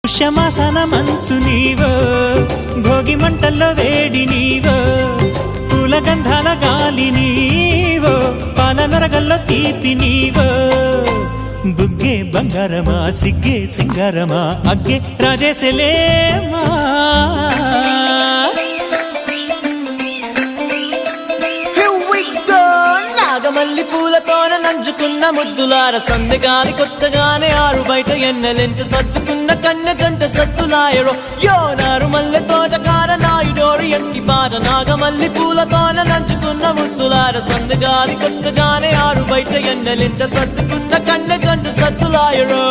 పుష్యమాసన మనసు నీవో భోగి మంటల్లో వేడి నీవో పూల గంధాల గాలి నీవో పాల నరగల్లో తీపి నీవో బుగ్గే బంగారమా సిగ్గే సింగారమా అగ్గే రాజేశలేమా మల్లి పూలతోన నంచుకున్న ముద్దులార సందగాలి కొత్తగానే ఆరు బయట ఎన్నెలెంట సర్దుకున్న కన్నె జంట సత్తులాయరో యోనారు మల్లె తోటకార నాయుడోరు ఎంకి బాట నాగమల్లి పూలతోన నంచుకున్న ముద్దులార సందగాలి కొత్తగానే ఆరు బయట ఎన్నెలెంట సర్దుకున్న కన్నె జంట సత్తులాయరో